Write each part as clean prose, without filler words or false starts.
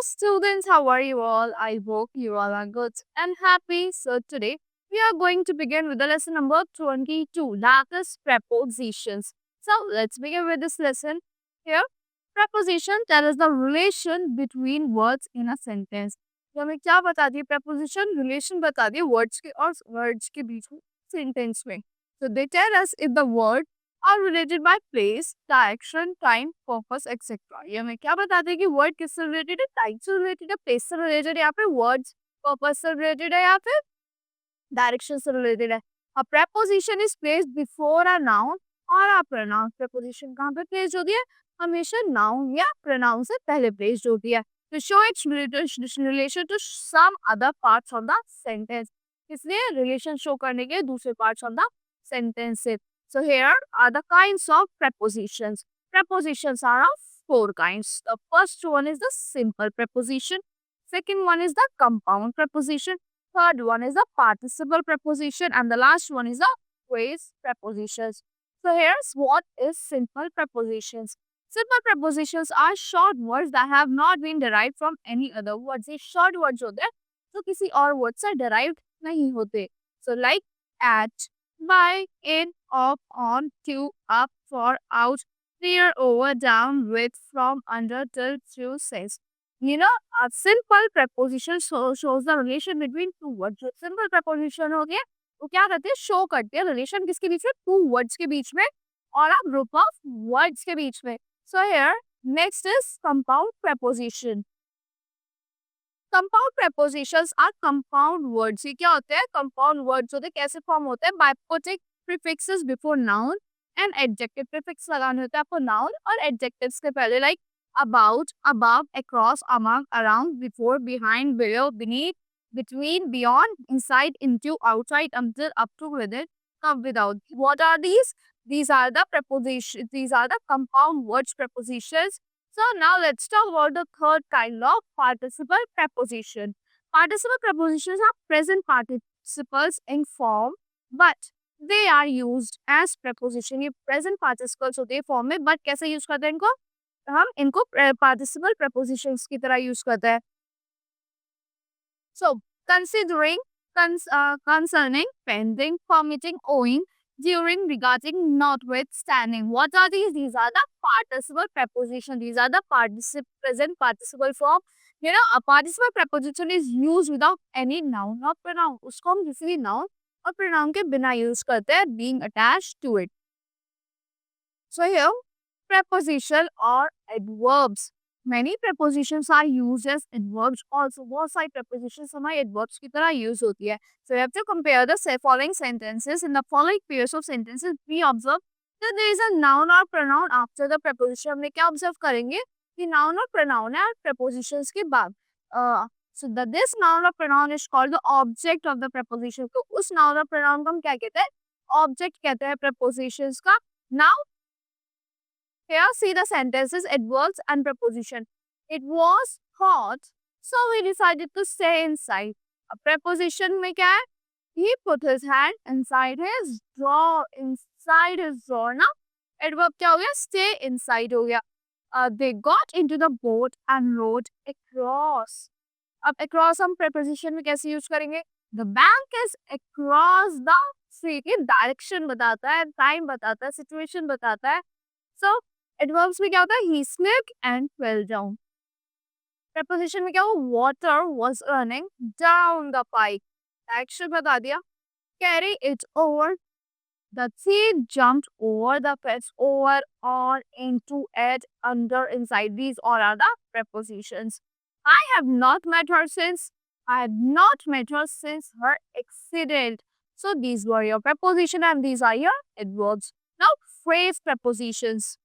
students, how are you all? I hope you all are good and happy. So, today we are going to begin with the lesson number 22, that is prepositions. So, let's begin with this lesson. Here, preposition tell us the relation between words in a sentence. तो हमें क्या बताती है preposition? Relation बताती है words के और words के बीच में sentence में. So, they tell us if the word are related by place, direction, time, purpose, etc. ये हमें क्या बताते हैं कि वर्ड किससे रिलेटेड है, टाइप से रिलेटेड है, प्लेस से रिलेटेड है, या फिर वर्ड्स पर्पस से रिलेटेड है, या फिर डायरेक्शन से रिलेटेड है. अ preposition is placed before a noun और a pronoun. preposition कहाँ पे प्लेस होती है? हमेशा noun या pronoun से पहले प्लेस होती है. To show its relation to some other parts of the sentence. इसलिए relation show करने के दूसरे parts of the sentence से. So here are the kinds of prepositions. Prepositions are of four kinds. The first one is the simple preposition. Second one is the compound preposition. Third one is the participle preposition, and the last one is the phrase prepositions. So here's what is simple prepositions. Simple prepositions are short words that have not been derived from any other words. ये short words होते हैं जो किसी और word से derived नहीं होते. So like at, by, in, of, on, to, up, for, out, near, over, down, with, from, under, till, through, since. You know, a simple preposition shows the relation between two words. जो simple preposition हो गया वो क्या करते हैं, show करते हैं relation किसके बीच में, टू वर्ड्स के बीच में और a group of words के बीच में. So here next is compound preposition. Compound prepositions are compound words. ये क्या होते हैं, compound words होते हैं. कैसे फॉर्म होते हैं, by putting prefixes before noun and adjective. prefix लगाने होते हैं आपको noun और adjectives के पहले, like about, above, across, among, around, before, behind, below, beneath, between, beyond, inside, into, outside, until, up to, within, come, without. What are these? These are the prepositions. These are the compound words prepositions. So now let's talk about the third kind of participle preposition. Participle prepositions are present participles in form, but they are used as preposition. ये present participles होते हैं form में, but कैसे use करते हैं इनको? हम इनको participle prepositions की तरह use करते हैं. So considering, concerning, pending, permitting, owing, during, regarding, notwithstanding. What are these? These are the participle preposition. These are the present participle form. You know, a participle preposition is used without any noun or pronoun. उसको हम किसी भी noun और pronoun के बिना use करते हैं, being attached to it. So here, preposition or adverbs. Many prepositions are used as adverbs also. बहुत सारी prepositions हमारी adverbs की तरह use होती है. So we have to compare the following sentences. In the following pairs of sentences, we observe that there is a noun or pronoun after the preposition. हमने क्या observe करेंगे कि noun और pronoun है prepositions के बाद. So this noun or pronoun is called the object of the preposition. तो उस noun और pronoun को हम क्या कहते हैं? Object कहते हैं prepositions का. Now here see the sentences, adverbs and preposition. It was hot, so we decided to stay inside. A preposition में क्या है? He put his hand inside his drawer. Inside his drawer ना. Adverb क्या हो गया? Stay inside हो गया. They got into the boat and rowed across. अब across हम preposition में कैसे use करेंगे? The bank is across the sea. ये direction बताता है, time बताता है, situation बताता है. So adverbs में क्या होता है? He slipped and fell down. Preposition में क्या हो? Water was running down the pipe. Action बता दिया. Carry it over. The thief jumped over the fence, over, on, into, at, under, inside. These all are the prepositions. I have not met her since. I have not met her since her accident. So these were your preposition and these are your adverbs. Now phrase prepositions.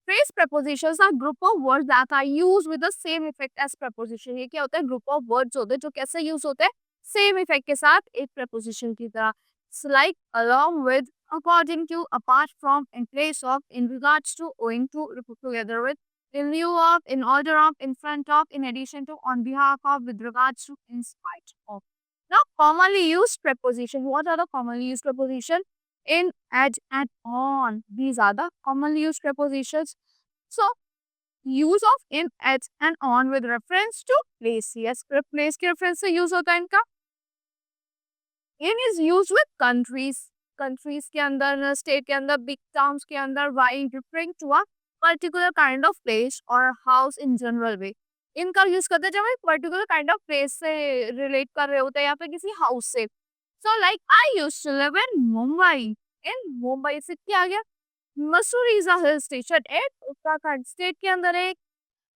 Phrase prepositions are group of words that are used with the same effect as preposition. ये क्या होता है? Group of words होते हैं जो कैसे use होते हैं? Same effect के साथ एक preposition की तरह. So like, along with, according to, apart from, in place of, in regards to, owing to, together with, in lieu of, in order of, in front of, in addition to, on behalf of, with regards to, in spite of. Now commonly used preposition. What are the commonly used preposition? In, at, and on. These are the commonly used prepositions. So use of in, at and on with reference to place. Yes, place के reference से use होता है इनका। In is use with countries, countries के अंदर, state के अंदर, big towns के अंदर, while referring to a particular kind of place और हाउस इन जनरल वे। इनका यूज करते हैं जब एक पर्टिकुलर काइंड ऑफ प्लेस से रिलेट कर रहे होते हैं या फिर किसी हाउस से। So like I used to live in Mumbai. In Mumbai से क्या आ गया, Mussoorie is a hill station at Uttarakhand state के अंदर है।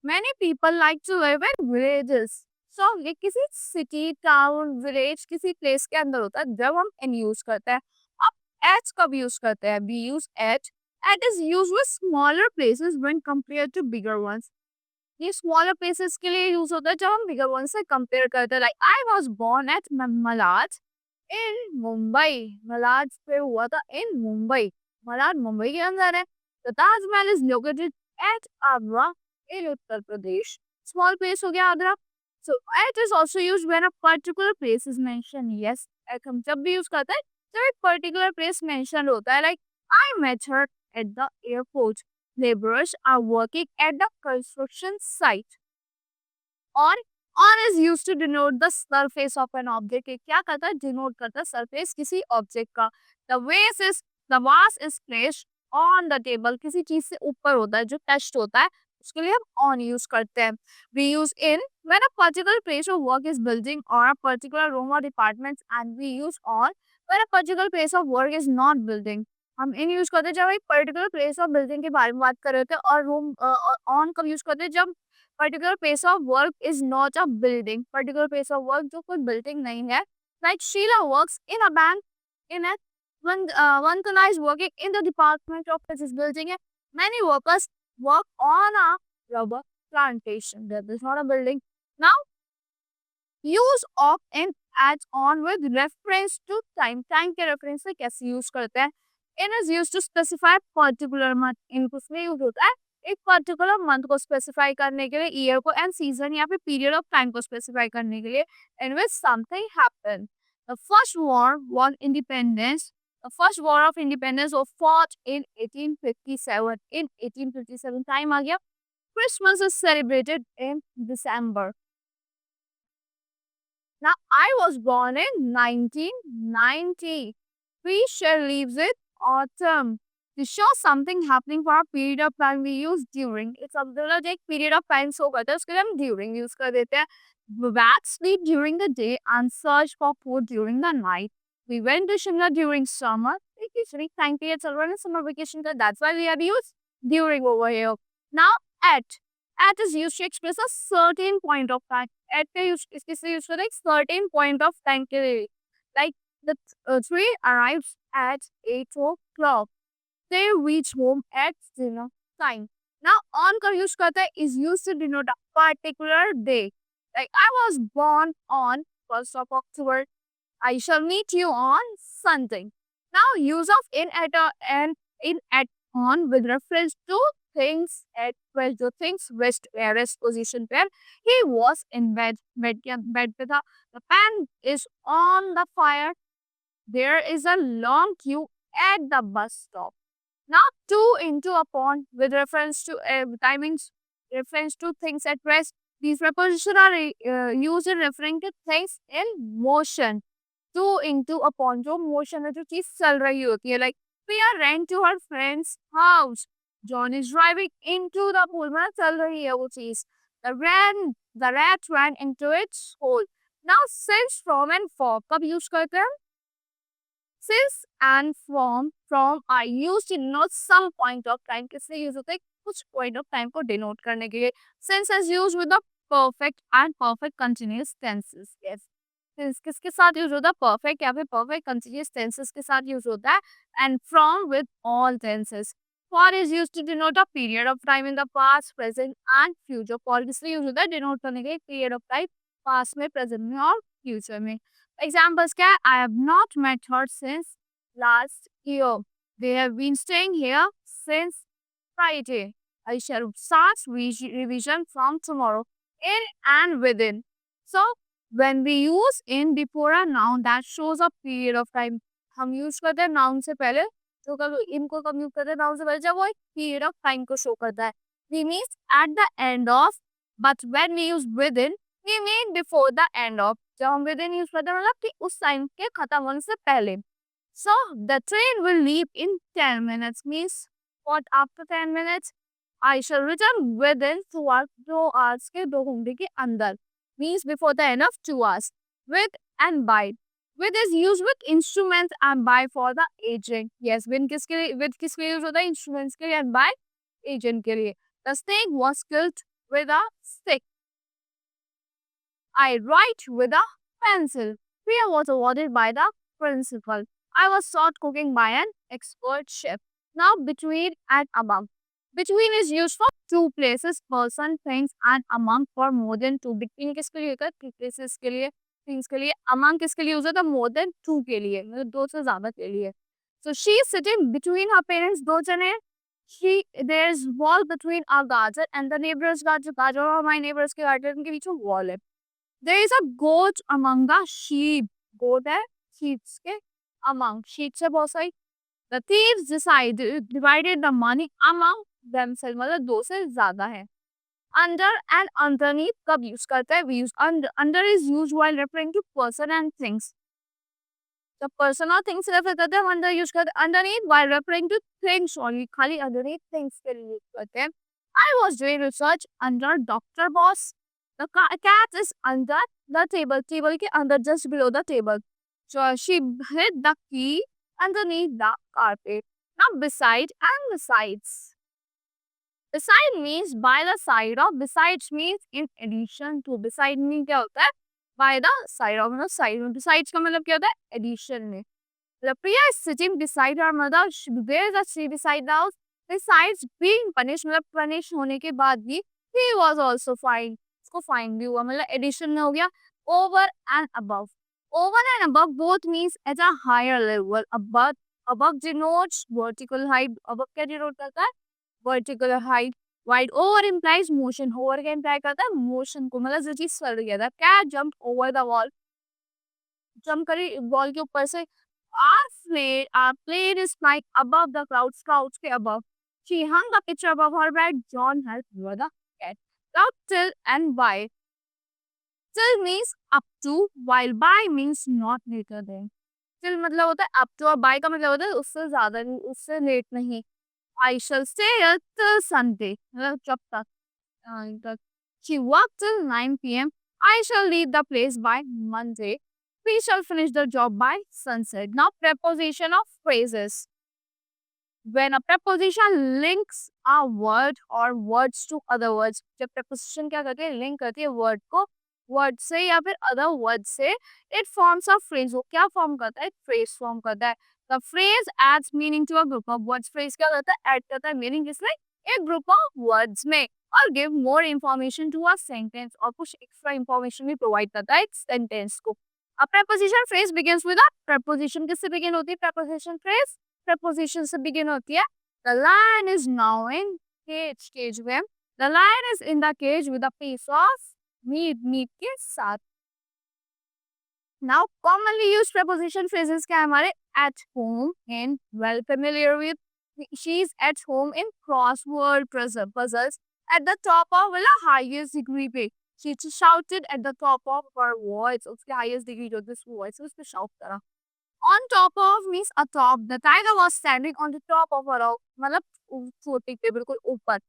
Many people like to live in villages. So ये किसी सिटी, टाउन, विलेज, किसी प्लेस के अंदर होता है जब हम इन यूज करते हैं। अब एच कब यूज करते हैं, we use at. At is use with smaller places when compare to bigger ones. ये स्मॉलर प्लेसेस के लिए यूज होता है जब हम बिगर वंस से कंपेयर करते हैं। Like I was born at Malad in Mumbai. Malad पे हुआ था इन मुंबई। मलाड मुंबई के अंदर है। The Taj Mahal is located at Agra in Uttar Pradesh. Small place हो गया Agra. So it is also used when a particular place is mentioned. Yes, एक हम जब भी यूज करते हैं जब एक पर्टिकुलर प्लेस मेंशन होता है। Like I met her at the airport. Laborers are working at the construction site. और on is used to denote the surface of an object। ये क्या करता है, डिनोट करता है सरफेस किसी ऑब्जेक्ट का। The vase is placed on the table। किसी चीज से ऊपर होता है जो टच्ड होता है, उसके लिए हम on यूज करते हैं। We use in when a particular place of work is building or a particular room or departments, and we use on when a particular place of work is not building। हम in use करते हैं जब एक particular place of building के बारे में बात कर रहे होते हैं, और रूम ऑन कब यूज करते हैं जब particular place of work is not a building। particular place of work जो कोई building नहीं है। Like Sheila works in a bank in a one Kana is working in the department of this building है। Many workers work on a rubber plantation। That is not a building। Now use of and adds on with reference to time। time के reference से कैसे use करते हैं। in is used to specify particular month। in किसमें use होता है, एक particular month को स्पेसिफाई करने के लिए, ईयर को, एंड सीजन या फिर पीरियड ऑफ टाइम को स्पेसिफाई करने के लिए in which something happened. The first war won independence, the first war of independence was fought in 1857। In 1857 time आ गया। Christmas is celebrated in December. Now I was born in 1990। We shall leaves it autumn। To show something happening for a period of time we use during। इस मतलब एक period of time show करता है उसके लिए हम during use कर देते हैं। Bats sleep during the day and search for food during the night। We went to Shimla during summer vacation। time period चल रहा है ना summer vacation का, that's why we have used during over here। Now at is used to express a certain point of time। at का use किससे use करते हैं, certain point of time के लिए। Like the three arrives at 8 o'clock। They reach home at dinner time। Now on का use करते हैं is used to denote a particular day। Like I was born on 1st of October। I shall meet you on Sunday। Now use of in at and in at on with reference to things at where जो things rest position पे he was in bed। bed पे था। The pan is on the fire। There is a long queue at the bus stop। Now to, into, upon with reference to timings, reference to things at rest। These prepositions are used in referring to things in motion। To, into, upon जो motion है, जो चीज चल रही होती है। Like we are ran to her friend's house। John is driving into the pool। मतलब चल रही है वो चीज। The rat ran into its hole। Now since, from and for कब use करते हैं, since and from are used to denote some point of time। किससे यूज होता है, कुछ point of time को denote करने के लिए। since is used with the perfect and perfect continuous tenses। yes, since किसके साथ यूज होता है, perfect या फिर perfect continuous tenses के साथ यूज होता है। and from with all tenses। for is used to denote a period of time in the past, present and future। for किससे यूज होता है, denote करने के लिए period of time past में, present में और future में। Examples क्या है, I have not met her since last year। They have been staying here since Friday। I shall start revision from tomorrow। In and within। So when we use in before a noun that shows a period of time, हम use करते हैं noun से पहले। तो कब इनको कब use करते हैं, noun से पहले जब वो एक period of time को show करता है। we means at the end of, but when we use within, we mean before the end of. जब हम within use करते हैं मतलब कि उस टाइम के खत्म होने से पहले. So the train will leave in 10 minutes means what after 10 minutes? I shall return within 2 hours के 2 घंटे के अंदर means before the end of 2 hours. With and by. With is used with instruments and by for the agent. Yes, with किसके लिए use होता है? Instruments के लिए and by agent के लिए. The snake was killed with a stick. I write with a pencil. Fear was awarded by the principal. I was taught cooking by an expert chef. Now between and among. Between is used for two places, person, things and among for more than two. Between किसके लिए होता है? Two places के लिए, things के लिए. Among किसके लिए होता है? More than two के लिए. मतलब दो से ज्यादा के लिए. So she is sitting between her parents. दो जने. There's wall between our garden and the neighbor's garden. गाजर और my neighbor's के garden के बीच में wall है. There is a goat among the sheep. Goat है sheep के among. Sheep से बहुत सारी. The thieves divided the money among themselves. मतलब दो से ज्यादा है. Under and underneath कब use करते हैं? We use under is used while referring to person and things. The person और things refer करते हैं. Under use करते हैं. Underneath while referring to things only. खाली underneath things के लिए use करते हैं. I was doing research under Dr. Boss. The cat is under the table. Table के under just below the table. So she hid the key underneath the carpet. Now beside and besides. Beside means by the side of. Besides means in addition to. Beside means क्या होता है? By the side of. मतलब side में. Besides का मतलब क्या होता है? Addition में. The Priya is sitting beside her mother. There is a tree beside the house. Besides being punished, मतलब punish होने के बाद भी he was also fined. उसको fine भी हुआ. मतलब addition में हो गया over and above. Over and above both means at a higher level. Above denotes vertical height. Above क्या denote करता है? Vertical height. Wide over implies motion. Over क्या imply करता है? Motion को. मतलब जो चीज सर गया था. Cat jumped over the wall. Jump करी wall के ऊपर से. Our plane is flying above the clouds के above. She hung the picture above her bed. John helped her the cat. Now till and by. Till means up to, while by means not later than. Till मतलब होता है up to और by का मतलब होता है उससे ज्यादा नहीं, उससे लेट नहीं. I shall stay here till Sunday. मतलब जब तक. She worked till 9 p.m. I shall leave the place by Monday. We shall finish the job by sunset. Now preposition of phrases. When a preposition links a word or words to other words. जब preposition क्या करती है? Link करती है word को word से या फिर other word से. It forms a phrase. वो क्या form करता है? Phrase form करता है. The phrase adds meaning to a group of words. Phrase क्या करता है? Add करता है meaning किसमें? एक group of words में. और give more information to a sentence. और कुछ extra information भी provide करता है sentence को. A preposition phrase begins with a preposition. किससे begin होती है preposition phrase? Preposition से begin होती है. The lion is now in cage में. The lion is in the cage with a piece of meat के साथ. Now commonly used preposition phrases क्या है हमारे? At home and well familiar with. She is at home in crossword puzzles at the top of the highest degree पे. She shouted at the top of her voice. उसके highest degree जो this voice उसको shout करा. On top of means atop. The tiger was standing on the top of a rock. मतलब छोटे पे बिल्कुल ऊपर.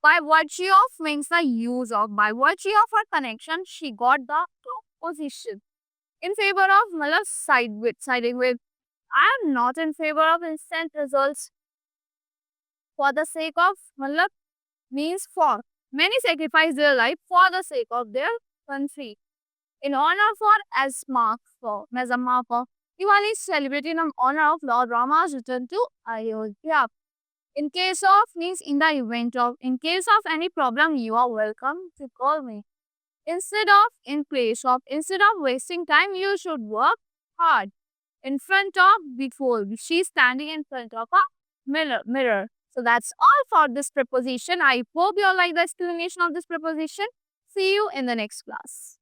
By virtue of means the use of. By virtue of her connection, she got the top position. In favor of मतलब siding with. I am not in favor of instant results. For the sake of मतलब means for. Many sacrifice their life for the sake of their country. In honor for as mark for. As a mark of. Diwali is celebrated in honor of Lord Rama's return to Ayodhya. In case of means in the event of. In case of any problem, you are welcome to call me. Instead of, in place of. Instead of wasting time, you should work hard. In front of, before. She's standing in front of a mirror. So that's all for this preposition. I hope you all like the explanation of this preposition. See you in the next class.